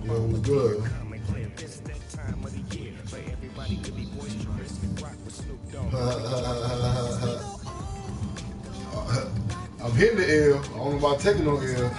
Yo, it was good. I'm hitting the L. I don't know about taking no L.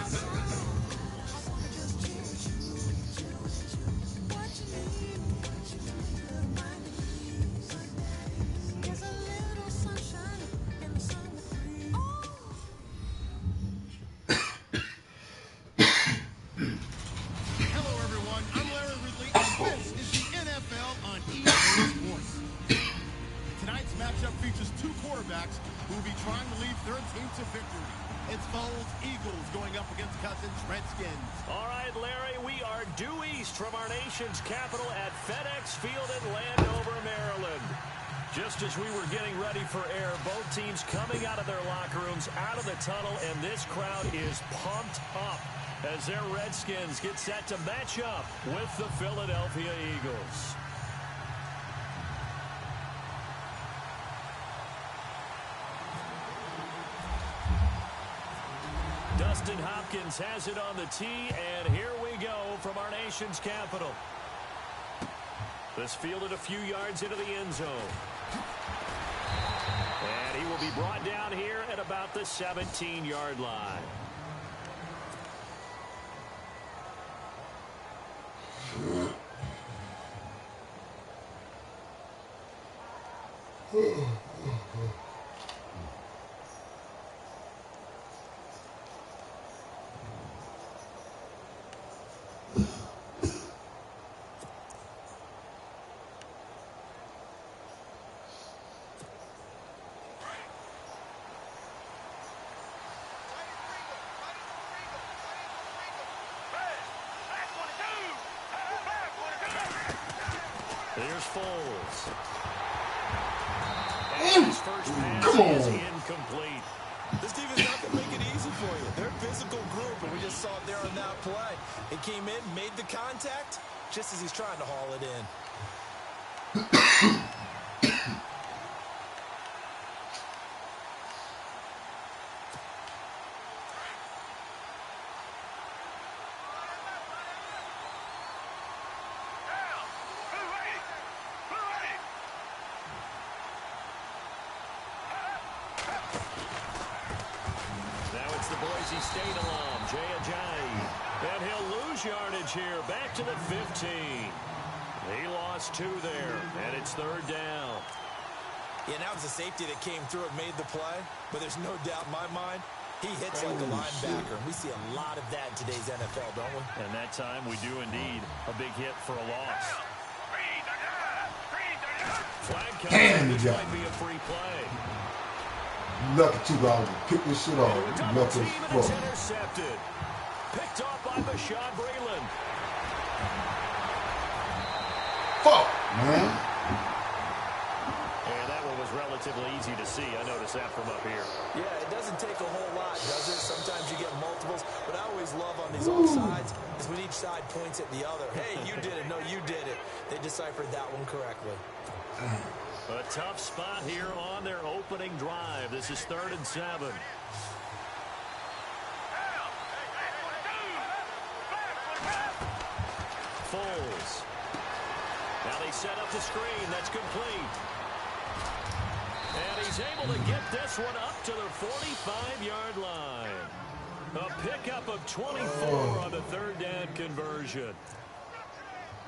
Capital at FedEx Field in Landover, Maryland. Just as we were getting ready for air, both teams coming out of their locker rooms, out of the tunnel, and this crowd is pumped up as their Redskins get set to match up with the Philadelphia Eagles. Dustin Hopkins has it on the tee, and here we go from our nation's capital. This fielded a few yards into the end zone. And he will be brought down here at about the 17-yard line. There's Foles. And his first pass is incomplete. This defense is not going to make it easy for you. They're a physical group, and we just saw it there on that play. It came in, made the contact, just as he's trying to haul it in. And he'll lose yardage here, back to the 15. He lost 2 there, and it's third down. Yeah, now it's a safety that came through and made the play, but there's no doubt in my mind, he hits like a linebacker. We see a lot of that in today's NFL, don't we? And that time we do indeed. A big hit for a loss. Flag comes. This might be a free play. Lucky too, I would pick this shit off. Lucky as fuck. Intercepted. Picked off by Bashaud Breeland. Fuck, man. And that one was relatively easy to see. I noticed that from up here. Yeah, it doesn't take a whole lot, does it? Sometimes you get multiples, but I always love on these offsides is when each side points at the other. Hey, you did it. No, you did it. They deciphered that one correctly. A tough spot here on their opening drive. This is 3rd and 7. Foles. Now they set up the screen. That's complete. And he's able to get this one up to the 45-yard line. A pickup of 24 on the 3rd down conversion.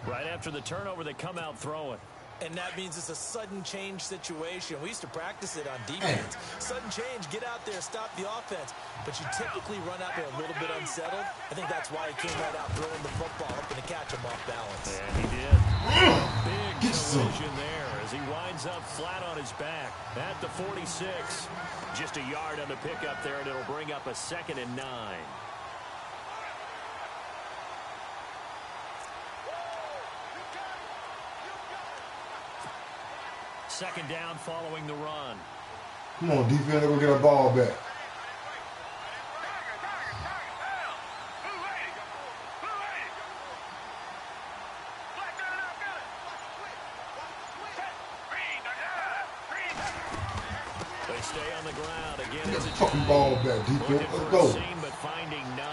Right after the turnover, they come out throwing. And that means it's a sudden change situation. We used to practice it on defense. Sudden change, get out there, stop the offense. But you typically run out there a little bit unsettled. I think that's why he came right out throwing the football, hoping to catch him off balance. And he did. Big collision there as he winds up flat on his back at the 46. Just a yard on the pickup there, and it'll bring up a 2nd and 9. Second down following the run. Come on, defense, go get a ball back. They stay on the ground again. Get the fucking ball back, defense. Let's go. But finding none.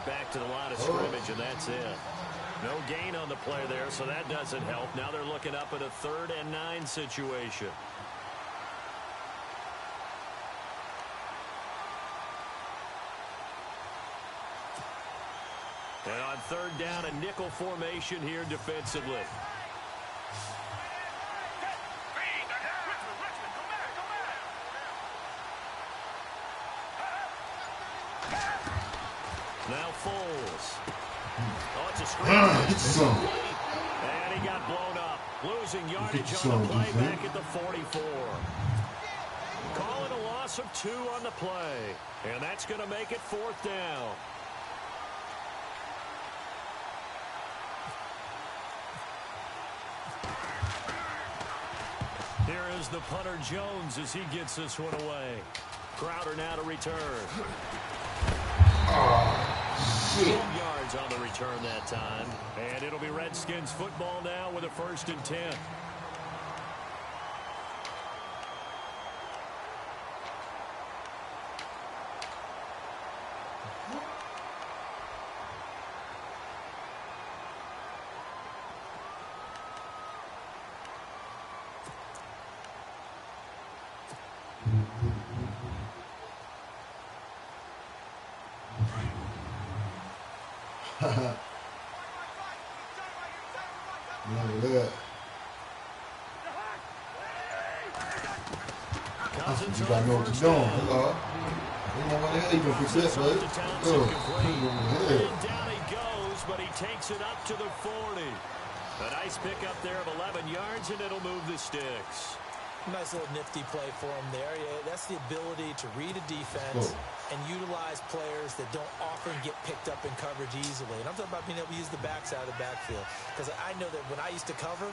back to the line of scrimmage, and that's it. No gain on the play there, so that doesn't help. Now they're looking up at a 3rd and 9 situation. And on 3rd down, a nickel formation here defensively. Now Foles. Oh, it's a screen. And he got blown up. Losing yardage on the play back at the 44. Calling a loss of 2 on the play. And that's going to make it 4th down. Here is the punter Jones as he gets this one away. Crowder now to return. 12 yards on the return that time. And it'll be Redskins football now with a 1st and 10. You gotta know what you're doing. You know what the hell you gonna fix that, right? Down he goes, but he takes it up to the 40. A nice pickup there of 11 yards, and it'll move the sticks. Nice little nifty play for him there. Yeah, that's the ability to read a defense and utilize players that don't often get picked up in coverage easily. And I'm talking about being able to use the backside of the backfield. Because I know that when I used to cover,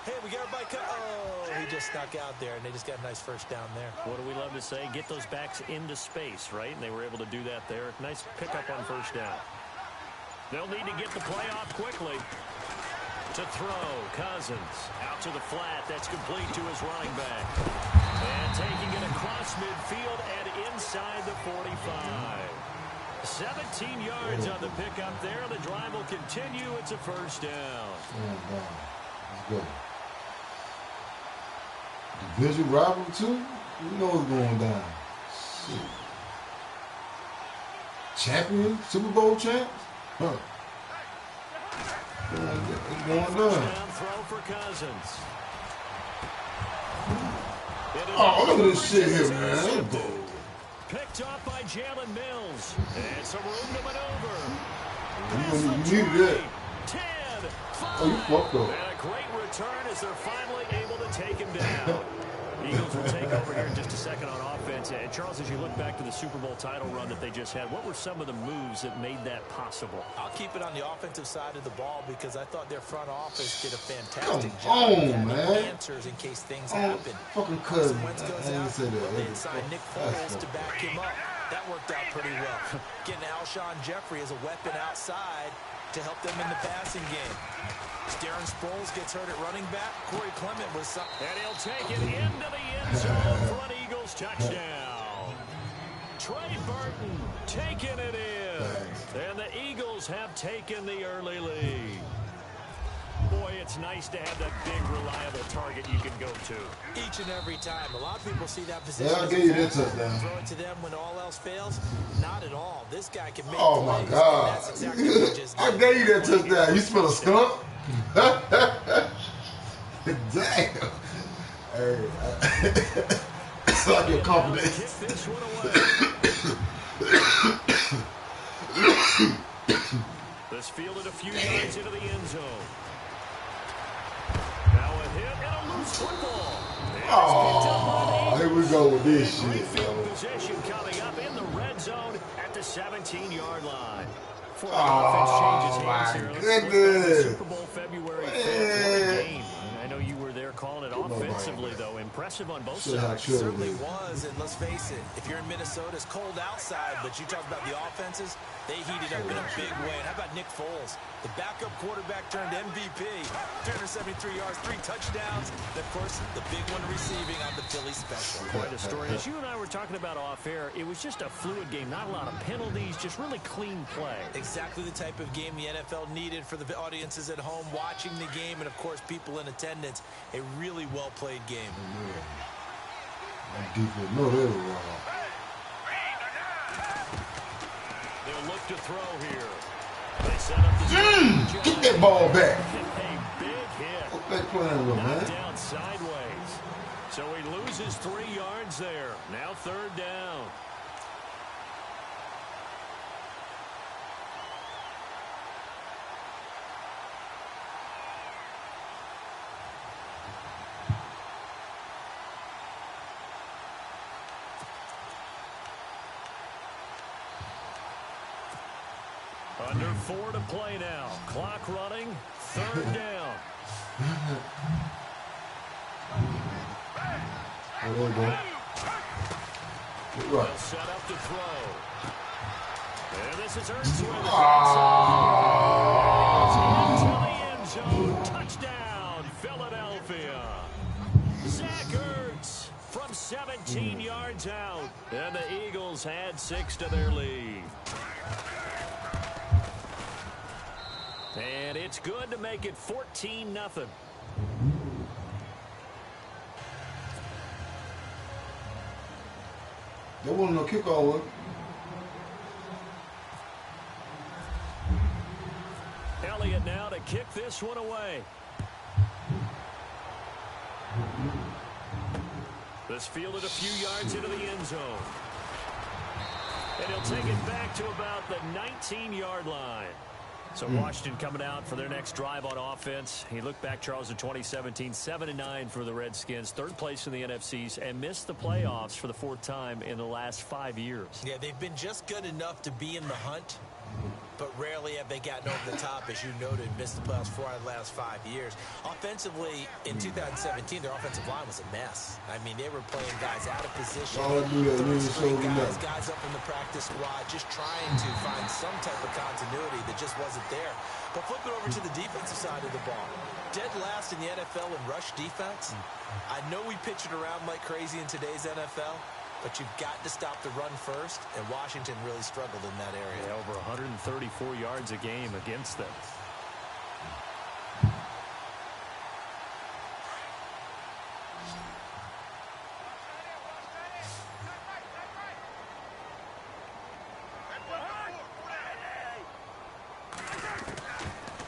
hey, we got everybody oh, he just snuck out there, and they just got a nice 1st down there. What do we love to say? Get those backs into space, right? And they were able to do that there. Nice pickup on 1st down. They'll need to get the play off quickly. To throw, Cousins out to the flat. That's complete to his running back. And taking it across midfield and inside the 45. 17 yards on the pickup there. The drive will continue. It's a 1st down. Let's go. Division rival too? You know what's going down. Shit. Champion? Super Bowl champs? Huh. It's going down. Throw for Cousins. Oh, look at this shit here, man. Picked up by Jalen Mills. And some room to maneuver. You needed that. 10. Oh, you fucked up. And a great return as they're finally able to take him down. Eagles will take over here in just a second on offense. And Charles, as you look back to the Super Bowl title run that they just had, what were some of the moves that made that possible? I'll keep it on the offensive side of the ball because I thought their front office did a fantastic job. Come on, man. Answers in case things happen. Fucking cousin. Wentz goes out, they signed Nick Foles to back him up. That worked out pretty well. Getting Alshon Jeffrey as a weapon outside to help them in the passing game. Darren Sproles gets hurt at running back. Corey Clement was up. And he'll take it into the end zone for an Eagles touchdown. Trey Burton taking it in. And the Eagles have taken the early lead. Boy, it's nice to have that big, reliable target you can go to. Each and every time. A lot of people see that position. Yeah, I gave you that touchdown. Throw it to them when all else fails. Not at all. This guy can make Oh, my plays, God. That's exactly what he just I did. gave you that touchdown. You smell a skunk? Damn. Hey, it's like your confidence. Kick this one away. This fielded a few yards into the end zone. Now a hit and a loose football. Oh, here we go with this shit. Field possession coming up in the red zone at the 17-yard line. Oh, my goodness. Super Bowl February 5th. What a game. I know you were there calling it offensively, though. impressive on both Shit, sides. It certainly was, and let's face it, if you're in Minnesota, it's cold outside, but you talk about the offenses, they heated up in a big way. And how about Nick Foles, the backup quarterback turned MVP, 373 yards, 3 touchdowns, and of course, the big one receiving on the Philly special. Quite a story. As you and I were talking about off air, it was just a fluid game, not a lot of penalties, just really clean play. Exactly the type of game the NFL needed for the audiences at home watching the game, and of course, people in attendance. A really well-played game. No, they were wrong. They'll look to throw here. They set up the Get that ball back. A big hit. What they playing with, Knocked man? down sideways. So he loses 3 yards there. Now 3rd down. Under 4 to play now. Clock running. 3rd down. Oh, there you go. Get right. They'll set up to throw. And this is Ertz with it. Into the end zone. Touchdown, Philadelphia. Zach Ertz from 17 yards out. And the Eagles add 6 to their lead. And it's good to make it 14-0. There wasn't no kickoff. Elliott now to kick this one away. This fielded a few yards into the end zone. And he'll take it back to about the 19-yard line. So Washington coming out for their next drive on offense. He looked back, Charles, in 2017, 7-9 for the Redskins, 3rd place in the NFCs, and missed the playoffs for the 4th time in the last 5 years. Yeah, they've been just good enough to be in the hunt, but rarely have they gotten over the top, as you noted, missed the playoffs 4 out of the last 5 years. Offensively, in 2017, their offensive line was a mess. I mean, they were playing guys out of position, guys up in the practice squad, just trying to find some type of continuity that just wasn't there. But flip it over to the defensive side of the ball. Dead last in the NFL in rush defense. I know we pitch it around like crazy in today's NFL, but you've got to stop the run first, and Washington really struggled in that area. Yeah, over 134 yards a game against them.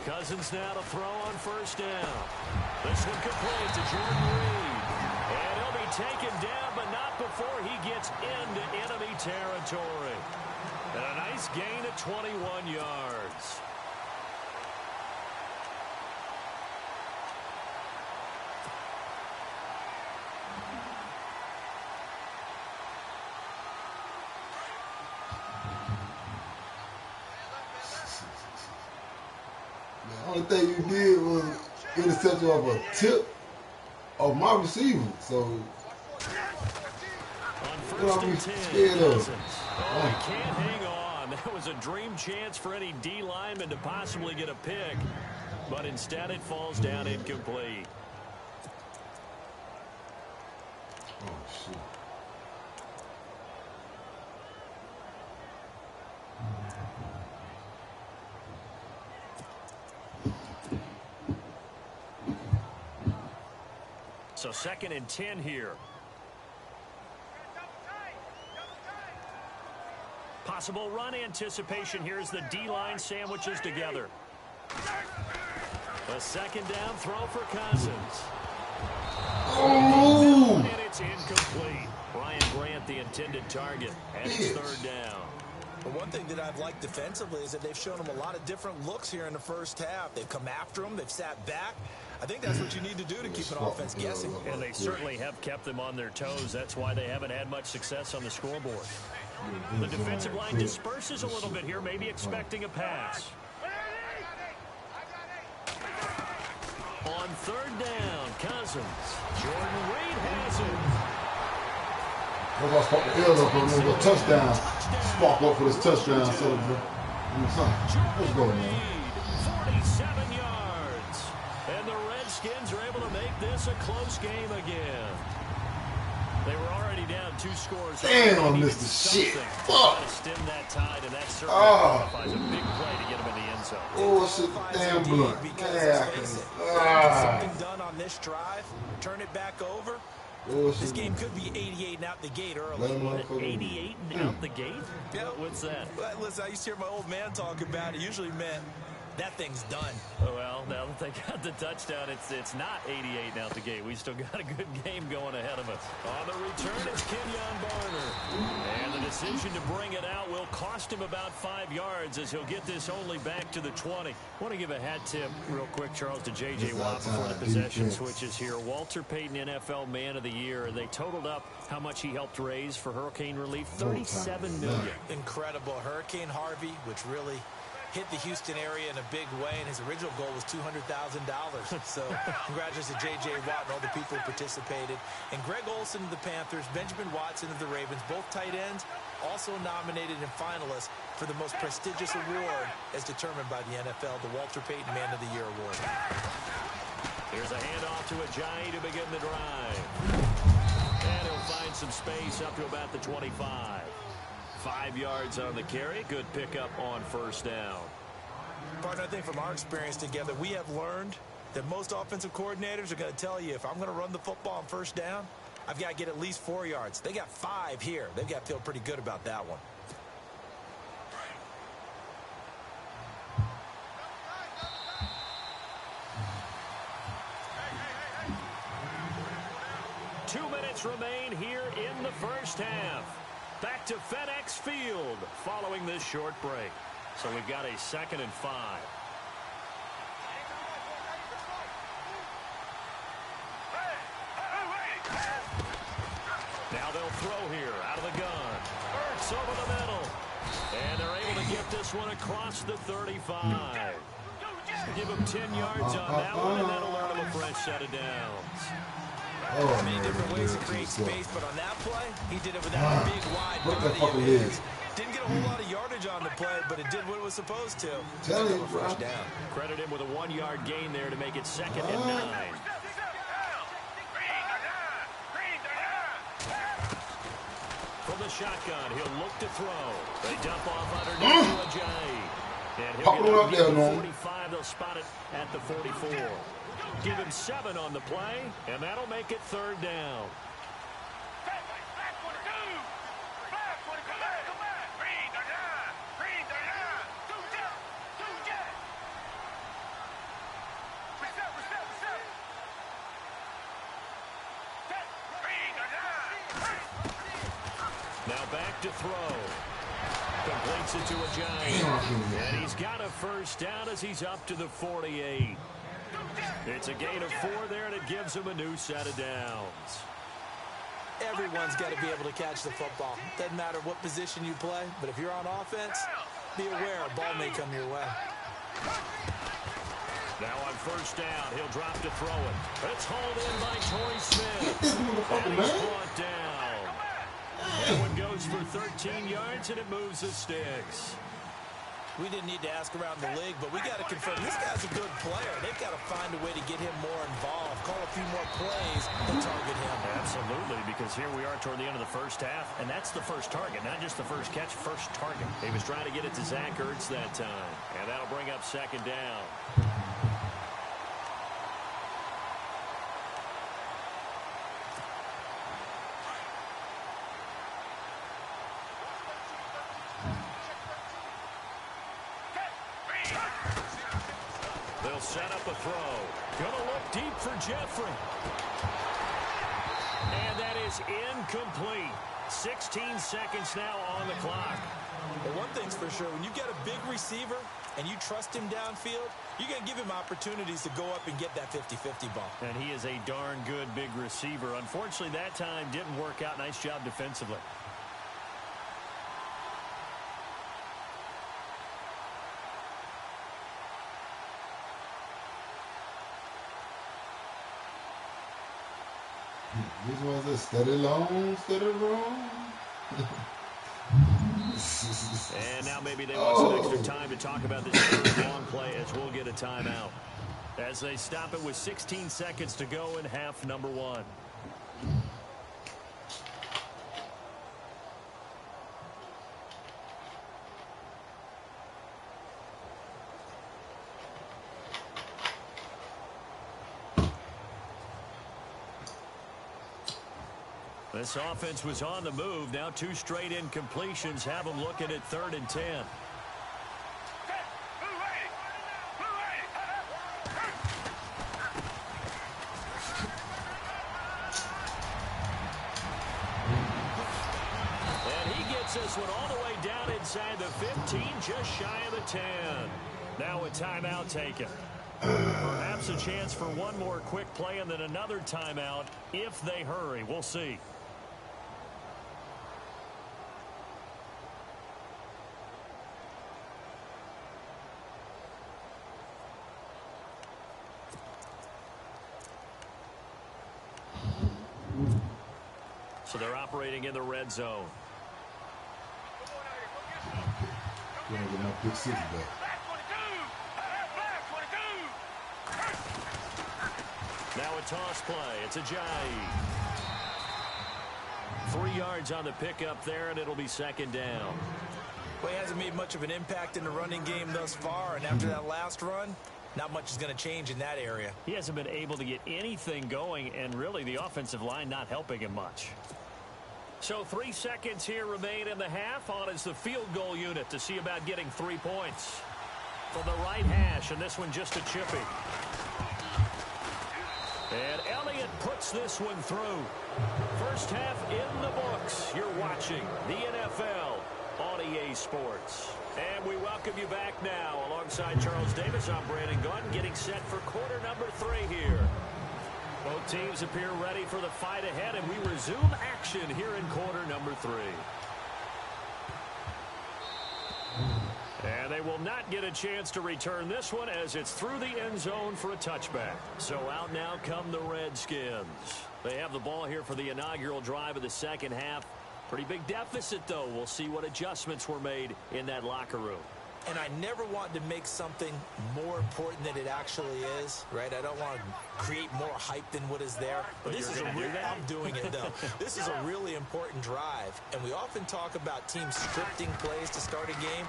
Cousins now to throw on 1st down. This one complete to Jordan Reed. And he'll be taken down, but not before he gets into enemy territory. And a nice gain of 21 yards. The only thing you did was interception of a tip of my receiver. So, what are we scared of? Oh, he can't hang on. That was a dream chance for any D lineman to possibly get a pick. But instead it falls down incomplete. Oh, shit. So 2nd and 10 here. Possible run anticipation here as the D-line sandwiches together. A 2nd down throw for Cousins. Oh! And it's incomplete. Ryan Grant, the intended target, and it's 3rd down. But one thing that I've liked defensively is that they've shown them a lot of different looks here in the 1st half. They've come after them. They've sat back. I think that's what you need to do to keep an offense guessing. And they certainly have kept them on their toes. That's why they haven't had much success on the scoreboard. The defensive line disperses a little bit here, maybe expecting a pass. On third down, Cousins. Jordan Reed has it. That's why I sparked the L up on there. A touchdown. Spark up for this touchdown celebration. Let's go, man. 47 yards. And the Redskins are able to make this a close game again. They were already down 2 scores. Damn, I missed the shit. Fuck. To stem that tide, and that certainly qualifies a big play to get him in the end zone. Oh, shit, damn blunt. Something done on this drive, turn it back over. Oh, this game could be 88 and out the gate early. 88 and out the gate? Yeah. What's that? Well, listen, I used to hear my old man talk about it. Usually meant that thing's done. Oh, well, now that they got the touchdown, it's not 88 and out the gate. We still got a good game going ahead of us. On the return, it's Kenyon Barner. And the decision to bring it out will cost him about 5 yards as he'll get this only back to the 20. I want to give a hat tip real quick, Charles, to J.J. Watt before the possession switches here. Walter Payton, NFL Man of the Year. They totaled up how much he helped raise for hurricane relief, $37 million. Incredible. Hurricane Harvey, which really hit the Houston area in a big way, and his original goal was $200,000. So congratulations to J.J. Watt and all the people who participated. And Greg Olsen of the Panthers, Benjamin Watson of the Ravens, both tight ends, also nominated and finalists for the most prestigious award as determined by the NFL, the Walter Payton Man of the Year Award. Here's a handoff to Ajayi to begin the drive. And he'll find some space up to about the 25. 5 yards on the carry. Good pickup on first down. Partner, I think from our experience together, we have learned that most offensive coordinators are going to tell you, if I'm going to run the football on first down, I've got to get at least 4 yards. They got 5 here. They've got to feel pretty good about that one. Two minutes remain here in the first half. Back to FedEx Field following this short break. So we've got a 2nd and 5. Now they'll throw here out of the gun. Ertz over the middle. And they're able to get this one across the 35. Give him 10 yards on that one, and that'll earn him a fresh set of downs. Many different ways to create space, but on that play, he did it with that big, wide body of his. Didn't get a whole lot of yardage on the play, but it did what it was supposed to. Tell him, first down. Credit him with a 1-yard gain there to make it 2nd and 9. From the shotgun, he'll look to throw. They dump off underneath to Ajayi. And he'll get up to the 45. They'll spot it at the 44. Give him 7 on the play, and that'll make it 3rd down. Now back to throw. Completes it to Ajayi. And he's got a first down as he's up to the 48. It's a gain of 4 there, and it gives him a new set of downs. Everyone's got to be able to catch the football. Doesn't matter what position you play, but if you're on offense, be aware a ball may come your way. Now on first down, he'll drop to throw it. It's hauled in by Torrey Smith. And he's brought down. That one goes for 13 yards, and it moves the sticks. We didn't need to ask around the league, but we got to confirm this guy's a good player. They've got to find a way to get him more involved, call a few more plays, and target him. Absolutely, because here we are toward the end of the first half, and that's the first target, not just the first catch, first target. He was trying to get it to Zach Ertz that time, and that'll bring up 2nd down. They'll set up a throw. Gonna look deep for Jeffrey. And that is incomplete. 16 seconds now on the clock. Well, one thing's for sure, when you get a big receiver and you trust him downfield, you're going to give him opportunities to go up and get that 50-50 ball. And he is a darn good big receiver. Unfortunately, that time didn't work out. Nice job defensively. This one's a steady long, steady roll. And now maybe they want some extra time to talk about this third long play as we'll get a timeout. As they stop it with 16 seconds to go in half number 1. This offense was on the move. Now 2 straight incompletions have them looking at 3rd and 10. And he gets this one all the way down inside the 15, just shy of the 10. Now a timeout taken. Perhaps a chance for one more quick play and then another timeout if they hurry. We'll see. So they're operating in the red zone. We're going to get my pick 6 back. Now a toss play. It's a Ajayi. 3 yards on the pickup there, and it'll be 2nd down. Well, he hasn't made much of an impact in the running game thus far, and after that last run, not much is going to change in that area. He hasn't been able to get anything going, and really the offensive line not helping him much. So 3 seconds here remain in the half. On is the field goal unit to see about getting 3 points. From the right hash, and this one just a chippy. And Elliott puts this one through. First half in the books. You're watching the NFL on EA Sports. And we welcome you back now. Alongside Charles Davis, I'm Brandon Gunn, getting set for quarter number 3 here. Both teams appear ready for the fight ahead, and we resume action here in quarter number 3. And they will not get a chance to return this one as it's through the end zone for a touchback. So out now come the Redskins. They have the ball here for the inaugural drive of the second half. Pretty big deficit, though. We'll see what adjustments were made in that locker room. And I never want to make something more important than it actually is, right? I don't want to create more hype than what is there. But this is I'm doing it, though. This is a really important drive. And we often talk about teams scripting plays to start a game.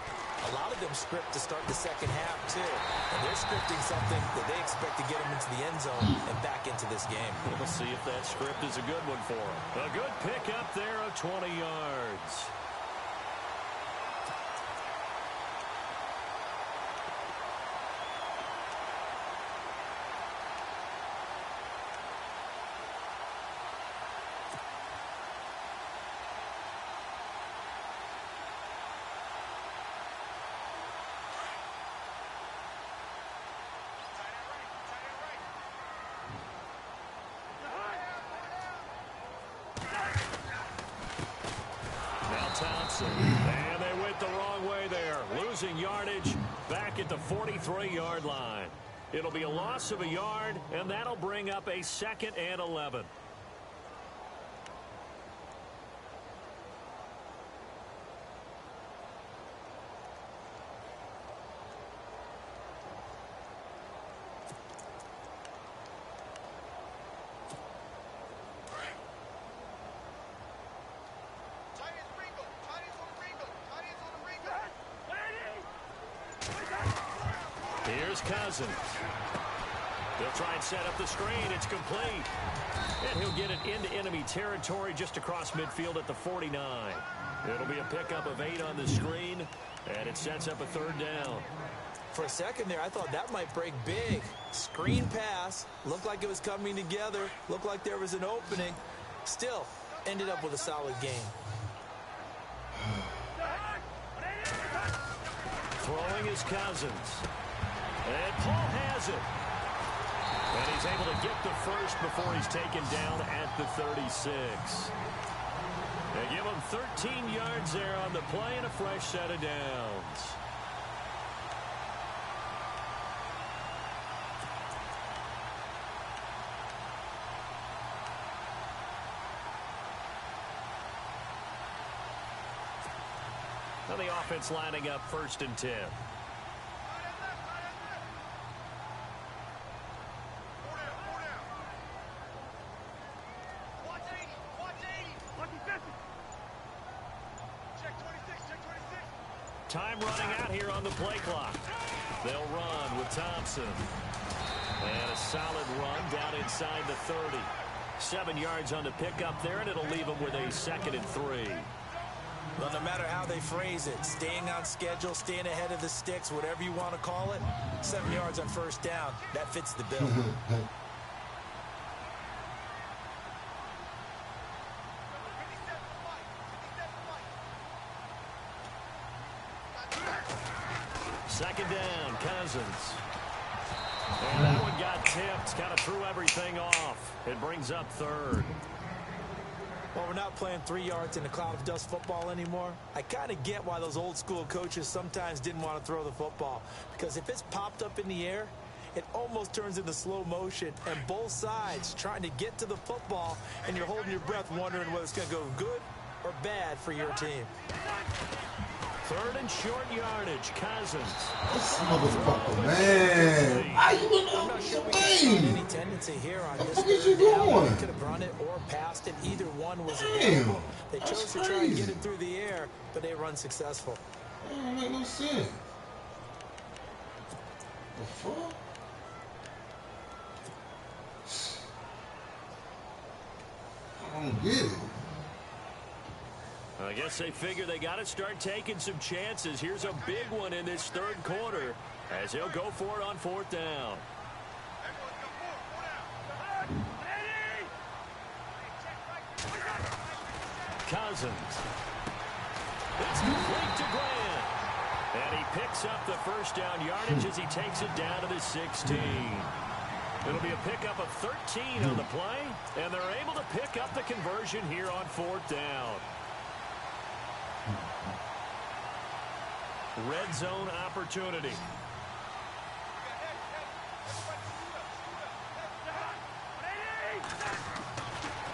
A lot of them script to start the second half, too. And they're scripting something that they expect to get them into the end zone and back into this game. We'll see if that script is a good one for them. A good pickup there of 20 yards. And they went the wrong way there, losing yardage back at the 43-yard line. It'll be a loss of a yard, and that'll bring up a 2nd and 11. Here's Cousins. He'll try and set up the screen. It's complete. And he'll get it into enemy territory just across midfield at the 49. It'll be a pickup of 8 on the screen, and it sets up a 3rd down. For a second there, I thought that might break big. Screen pass. Looked like it was coming together. Looked like there was an opening. Still, ended up with a solid game. Throwing is Cousins. And Paul has it. And he's able to get the first before he's taken down at the 36. They give him 13 yards there on the play and a fresh set of downs. Now the offense lining up 1st and 10. Time running out here on the play clock. They'll run with Thompson. And a solid run down inside the 30. 7 yards on the pickup there, and it'll leave them with a 2nd and 3. Well, no matter how they phrase it, staying on schedule, staying ahead of the sticks, whatever you want to call it, 7 yards on 1st down, that fits the bill. Second down, Cousins. And that one got tipped, kind of threw everything off. It brings up 3rd. Well, we're not playing 3 yards in a cloud of dust football anymore. I kind of get why those old school coaches sometimes didn't want to throw the football. Because if it's popped up in the air, it almost turns into slow motion. And both sides trying to get to the football, and you're holding your breath wondering whether it's going to go good or bad for your team. 3rd and short yardage, Cousins. This motherfucker, man. How you in I'm not sure we can find any tendency here on this. What you doing? Could have run it or passed it. Either one was available. They chose to try and get it through the air, but they run successful. That don't make no sense. The fuck? I don't get it. I guess they figure they got to start taking some chances. Here's a big one in this 3rd quarter as he'll go for it on 4th down. Cousins. It's complete to Grant. And he picks up the 1st down yardage as he takes it down to the 16. It'll be a pickup of 13 on the play, and they're able to pick up the conversion here on 4th down. Red zone opportunity.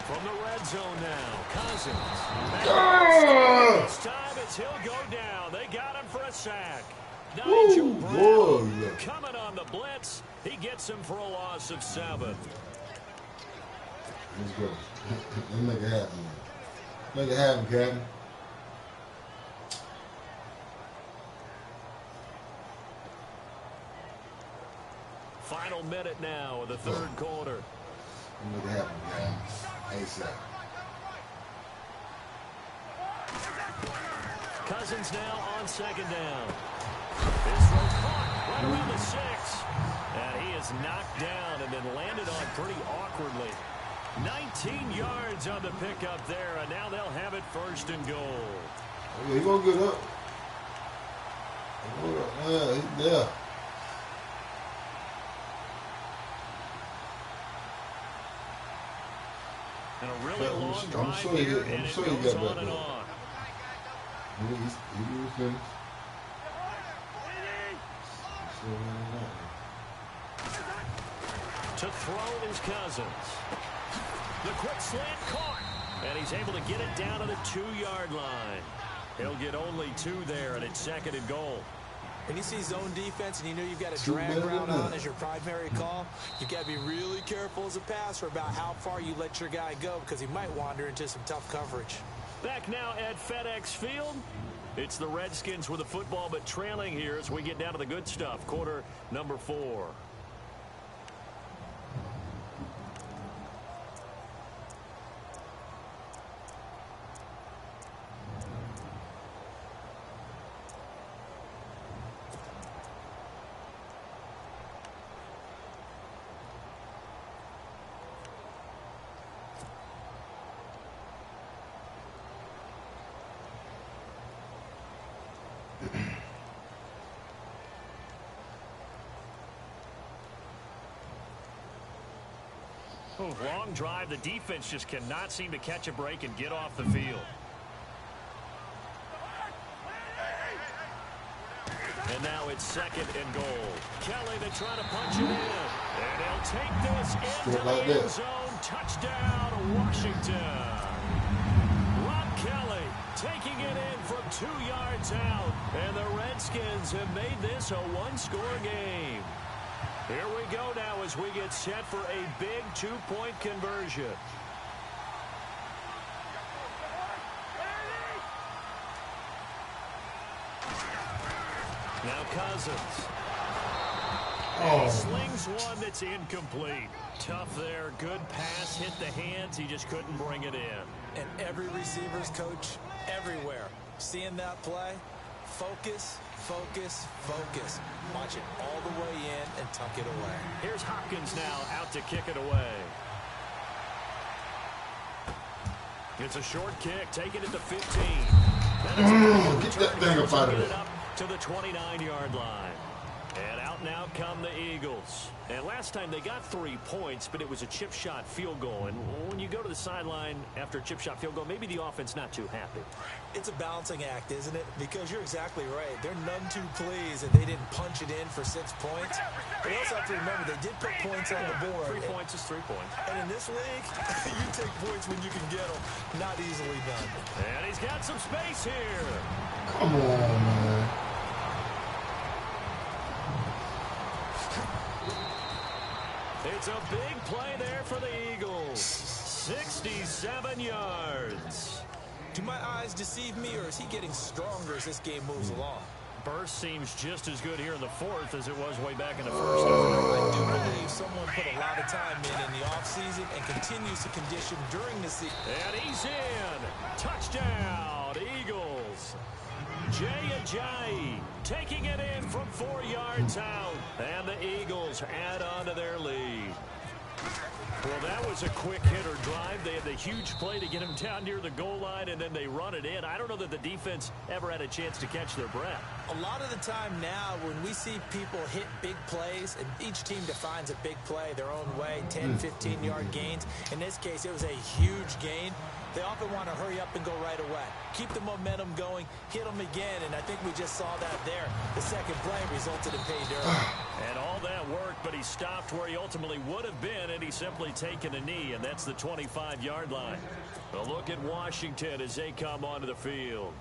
From the red zone now, Cousins. This time he'll go down. They got him for a sack. Nigel Brown coming on the blitz. He gets him for a loss of 7. Let's go. Let's make it happen. Make it happen, Captain. Final minute now of the 3rd quarter. Make it happen, guys. ASAP. Cousins now on 2nd down. This throw caught right around the 6. And he is knocked down and then landed on pretty awkwardly. 19 yards on the pickup there, and now they'll have it 1st and goal. Oh, yeah, he's going to get up. Yeah, he's there. And a really long drive here, and it goes on and on. He was finished. To throw is Cousins. The quick slant caught, and he's able to get it down to the 2-yard line. He'll get only 2 there, and it's 2nd and goal. When you see zone defense and you know you've got a drag route on as your primary call, you've got to be really careful as a passer about how far you let your guy go because he might wander into some tough coverage. Back now at FedEx Field. It's the Redskins with the football, but trailing here as we get down to the good stuff. Quarter number 4. Long drive. The defense just cannot seem to catch a break and get off the field. And now it's 2nd and goal. Kelly, they try to punch it in. And they'll take this into the end zone. Touchdown, Washington. Rob Kelly taking it in from 2 yards out. And the Redskins have made this a one-score game. Here we go now as we get set for a big 2-point conversion. Now Cousins. And he slings one that's incomplete. Tough there. Good pass. Hit the hands. He just couldn't bring it in. And every receiver's coach everywhere. Seeing that play, focus, focus, focus. Watch it all the way in and tuck it away. Here's Hopkins now out to kick it away. It's a short kick. Take it at the 15. Get that thing up out of it there. up to the 29-yard line. And out now come the Eagles. And last time they got 3 points, but it was a chip shot field goal. And when you go to the sideline after a chip shot field goal, maybe the offense not too happy. It's a balancing act, isn't it? Because you're exactly right. They're none too pleased that they didn't punch it in for 6 points. But you also have to remember they did put points on the board. 3 points is 3 points. And in this league, you take points when you can get them. Not easily done. And he's got some space here. Come on, man. It's a big play there for the Eagles. 67 yards. Do my eyes deceive me, or is he getting stronger as this game moves along? Burst seems just as good here in the fourth as it was way back in the first. I do believe someone put a lot of time in the offseason and continues to condition during the season. And he's in. Touchdown, Eagles. Jay Ajayi taking it in from 4 yards out. And the Eagles add on to their lead. Well, that was a quick hitter drive. They had the huge play to get him down near the goal line, and then they run it in. I don't know that the defense ever had a chance to catch their breath. A lot of the time now when we see people hit big plays, and each team defines a big play their own way, 10, 15-yard gains. In this case, it was a huge gain. They often want to hurry up and go right away. Keep the momentum going, hit them again, and I think we just saw that there. The second play resulted in pay dirt. And all that worked, but he stopped where he ultimately would have been, and he's simply taken a knee, and that's the 25-yard line. A look at Washington as they come onto the field.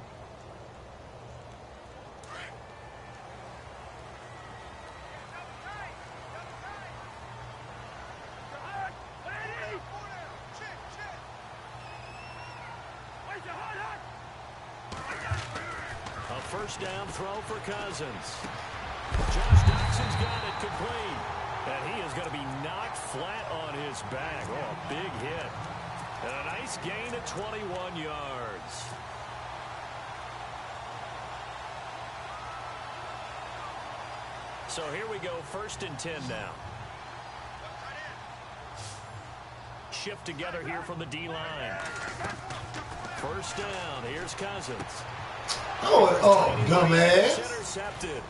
First down throw for Cousins. Josh Doxson's got it complete. And he is going to be knocked flat on his back. Oh, a big hit. And a nice gain of 21 yards. So here we go, 1st and 10 now. Shift together here from the D-line. First down, here's Cousins. Oh, dumbass. Intercepted.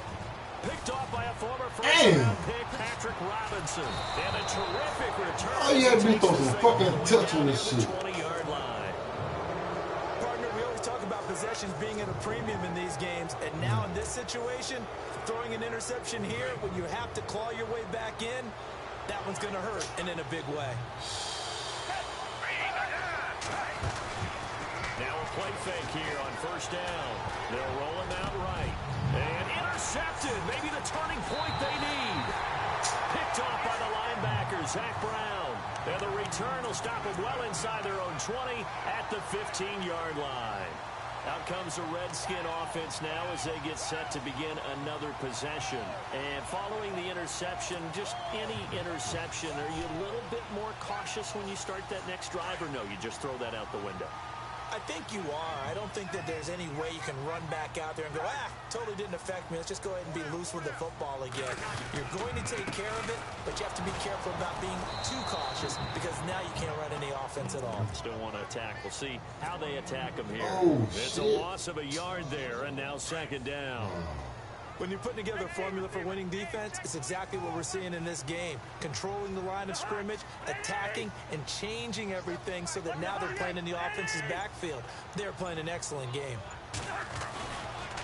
Picked off by a former first-round pick, Patrick Robinson. And a terrific return. Oh, yeah, we throw some fucking touch on this shit. 20-yard line. Partner, we always talk about possessions being at a premium in these games. And now in this situation, throwing an interception here when you have to claw your way back in, that one's going to hurt, and in a big way. Now a play fake here on first down. They'll roll him out right. And intercepted. Maybe the turning point they need. Picked off by the linebacker, Zach Brown. And the return will stop them well inside their own 20 at the 15-yard line. Out comes the Redskin offense now as they get set to begin another possession. And following the interception, just any interception, are you a little bit more cautious when you start that next drive, or no, you just throw that out the window? I think you are. I don't think that there's any way you can run back out there and go, totally didn't affect me. Let's just go ahead and be loose with the football again. You're going to take care of it, but you have to be careful about being too cautious because now you can't run any offense at all. Still want to attack. We'll see how they attack them here. Oh, it's shit. a loss of a yard there, and now 2nd down. When you're putting together a formula for winning defense, it's exactly what we're seeing in this game. Controlling the line of scrimmage, attacking, and changing everything so that now they're playing in the offense's backfield. They're playing an excellent game.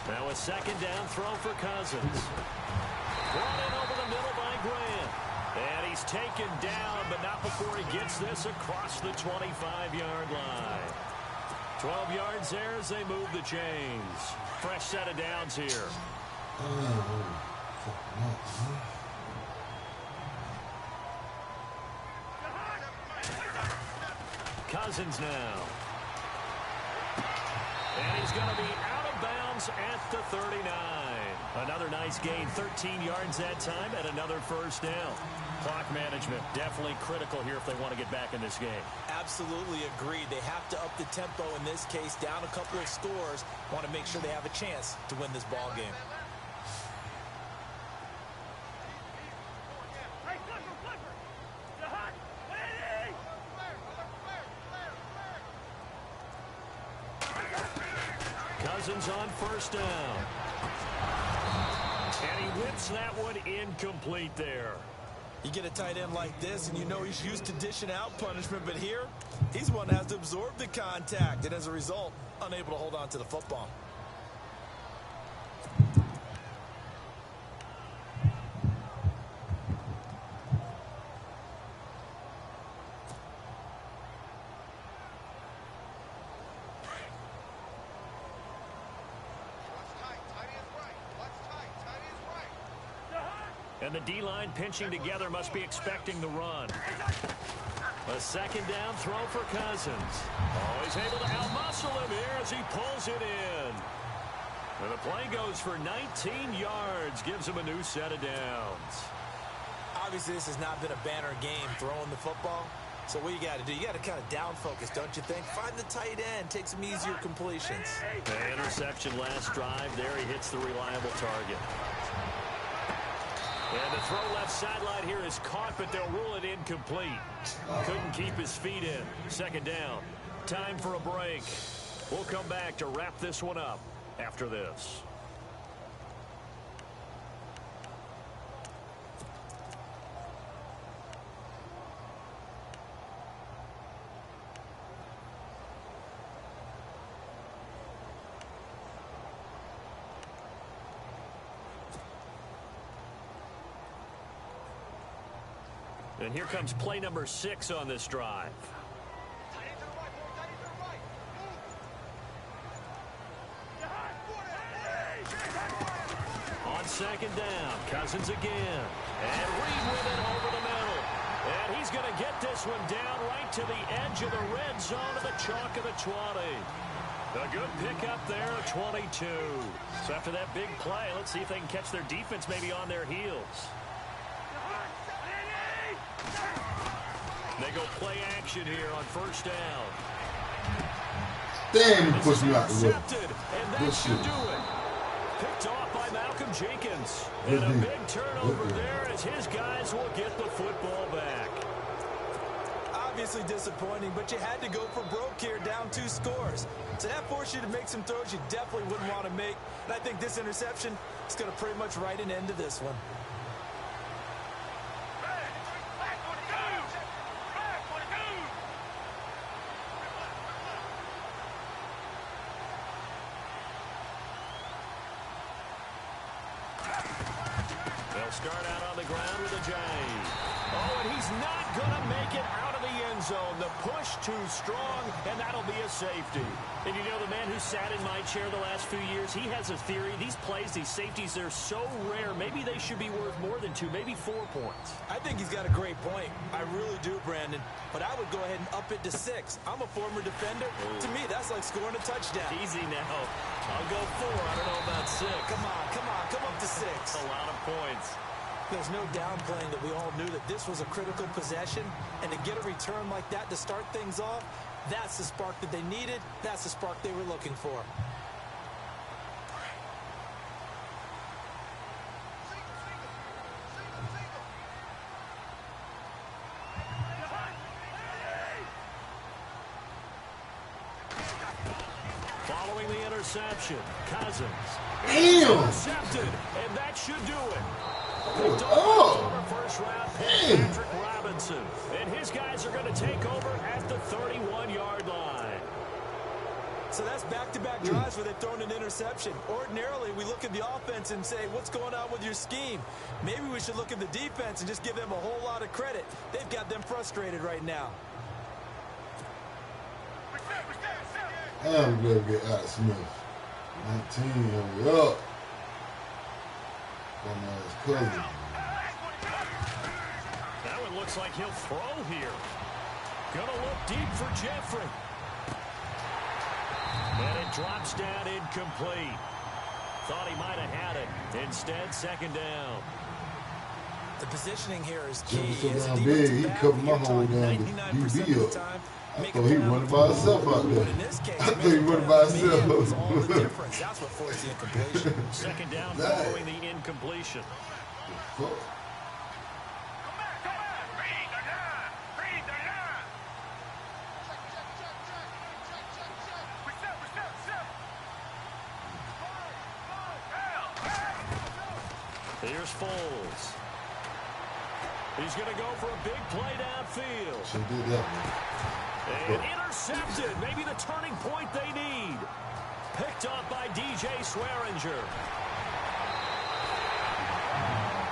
Now a 2nd down throw for Cousins. Brought in over the middle by Grant. And he's taken down, but not before he gets this across the 25-yard line. 12 yards there as they move the chains. Fresh set of downs here. Cousins now. And he's going to be out of bounds at the 39. Another nice gain, 13 yards that time, and another first down. Clock management, definitely critical here if they want to get back in this game. Absolutely agreed. They have to up the tempo in this case, down a couple of scores. Want to make sure they have a chance to win this ball game. Cousins on first down. And he whips that one incomplete there. You get a tight end like this, and you know he's used to dishing out punishment, but here, he's one that has to absorb the contact, and as a result, unable to hold on to the football. And the D-line pinching together must be expecting the run. A second down throw for Cousins. Oh, he's able to outmuscle him here as he pulls it in. And the play goes for 19 yards, gives him a new set of downs. Obviously, this has not been a banner game throwing the football. So what you got to do, you got to kind of down focus, don't you think? Find the tight end, take some easier completions. The interception last drive there. He hits the reliable target. And the throw left sideline here is caught, but they'll rule it incomplete. Couldn't keep his feet in. Second down. Time for a break. We'll come back to wrap this one up after this. And here comes play number 6 on this drive. On second down, Cousins again. And Reed with it over the middle. And he's going to get this one down right to the edge of the red zone of the chalk of the 20. A good pickup there, 22. So after that big play, let's see if they can catch their defense maybe on their heels. They go play action here on first down. Damn, he pushed me out the way. And that should do it. Picked off by Malcolm Jenkins. And a big turnover there as his guys will get the football back. Obviously disappointing, but you had to go for broke here, down 2 scores. So that forced you to make some throws you definitely wouldn't want to make. And I think this interception is going to pretty much write an end to this one. Start out on the ground with a J. Oh, and he's not going to make it out of the end zone. The push too strong, and that'll be a safety. And you know, the man who sat in my chair the last few years, he has a theory. These plays, these safeties, they're so rare. Maybe they should be worth more than 2, maybe 4 points. I think he's got a great point. I really do, Brandon. But I would go ahead and up it to 6. I'm a former defender. Ooh. To me, that's like scoring a touchdown. Easy now. I'll go 4. I don't know about 6. Come up to 6. That's a lot of points. There's no downplaying that we all knew that this was a critical possession, and to get a return like that to start things off, that's the spark that they needed. That's the spark they were looking for. Following the interception, Cousins. Damn! Intercepted, and that should do it. First round pick, Patrick Robinson. And his guys are going to take over at the 31-yard line. So that's back-to-back drives where they've thrown an interception. Ordinarily, we look at the offense and say, what's going on with your scheme? Maybe we should look at the defense and just give them a whole lot of credit. They've got them frustrated right now. And we better get Alex Smith. 19, hurry up. Bum ass cousin. That one looks like he'll throw here. Gonna look deep for Jeffrey. And it drops down incomplete. Thought he might have had it. Instead, second down. The positioning here is key. Jefferson so damn big, he covered my whole damn DB up. I thought he running by himself out there. I thought he running by himself. That's what forced the incompletion. Second down following the incompletion. Here's Foles. He's going to go for a big play downfield. Should do that. And intercepted. Maybe the turning point they need. Picked up by DJ Swearinger.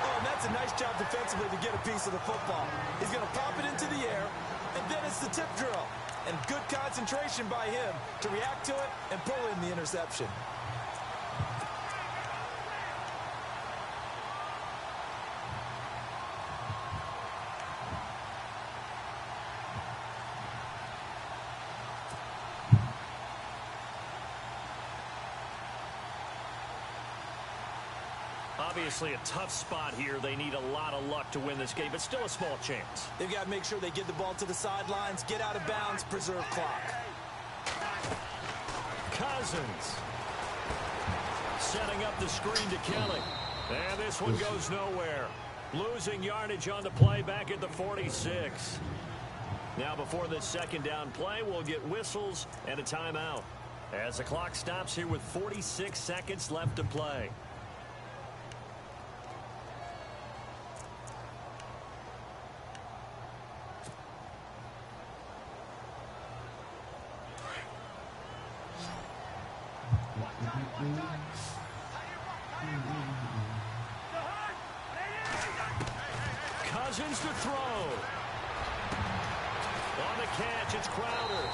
Oh, and that's a nice job defensively to get a piece of the football. He's going to pop it into the air, and then it's the tip drill. And good concentration by him to react to it and pull in the interception. Obviously a tough spot here. They need a lot of luck to win this game, but still a small chance. They've got to make sure they get the ball to the sidelines, get out of bounds, preserve clock. Cousins setting up the screen to Kelly. And this one goes nowhere. Losing yardage on the play back at the 46. Now before this second down play, we'll get whistles and a timeout. As the clock stops here with 46 seconds left to play. Cousins to throw. On the catch, it's Crowder.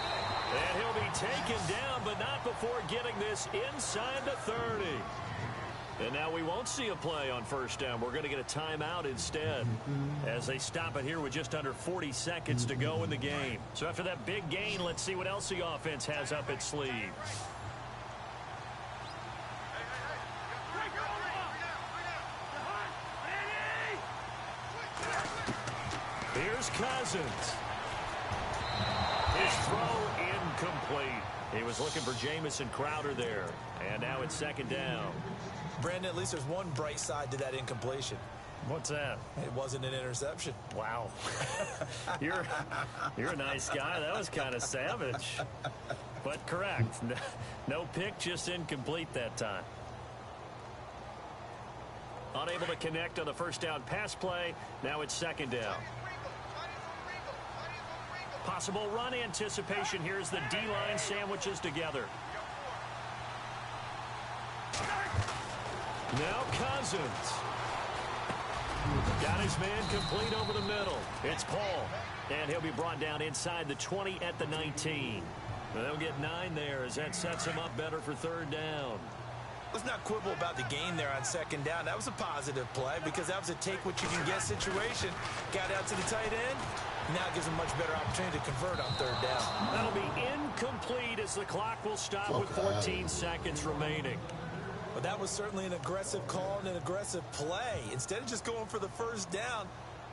And he'll be taken down, but not before getting this inside the 30. And now we won't see a play on first down. We're going to get a timeout instead as they stop it here with just under 40 seconds to go in the game. So after that big gain, let's see what else the offense has up its sleeve. Here's Cousins. His throw incomplete. He was looking for Jamison Crowder there. And now it's second down. Brandon, at least there's one bright side to that incompletion. What's that? It wasn't an interception. Wow. You're a nice guy. That was kind of savage. But correct. No pick, just incomplete that time. Unable to connect on the first down pass play. Now it's second down. Possible run anticipation. Here's the D-line sandwiches together. Now Cousins. Got his man complete over the middle. It's Paul. And he'll be brought down inside the 20 at the 19. They'll get 9 there as that sets him up better for third down. Let's not quibble about the gain there on second down. That was a positive play because that was a take-what-you-can-get situation. Got out to the tight end. Now it gives him a much better opportunity to convert on third down. That'll be incomplete as the clock will stop with 14 seconds remaining. But that was certainly an aggressive call and an aggressive play. Instead of just going for the first down,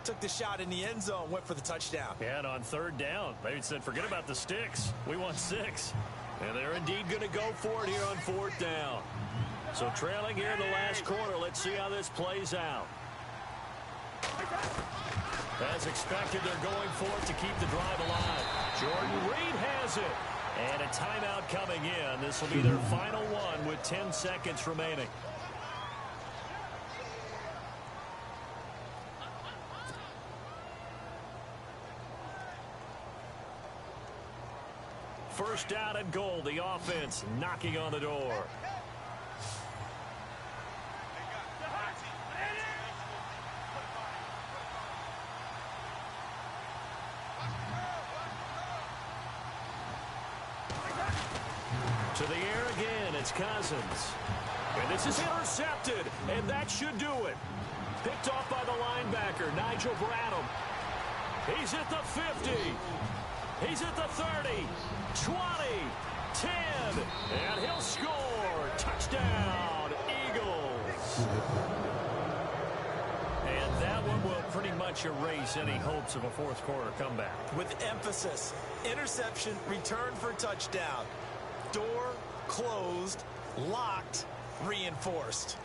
took the shot in the end zone, went for the touchdown. And on third down, they said, forget about the sticks. We want 6. And they're indeed going to go for it here on fourth down. So trailing here in the last quarter, let's see how this plays out. As expected, they're going for it to keep the drive alive. Jordan Reed has it. And a timeout coming in. This will be their final one with 10 seconds remaining. First down and goal. The offense knocking on the door. the air again, it's Cousins. And this is intercepted, and that should do it. Picked off by the linebacker, Nigel Bradham. He's at the 50. He's at the 30, 20, 10, and he'll score. Touchdown, Eagles. And that one will pretty much erase any hopes of a fourth quarter comeback. With emphasis, interception, return for touchdown. Door closed, locked, reinforced.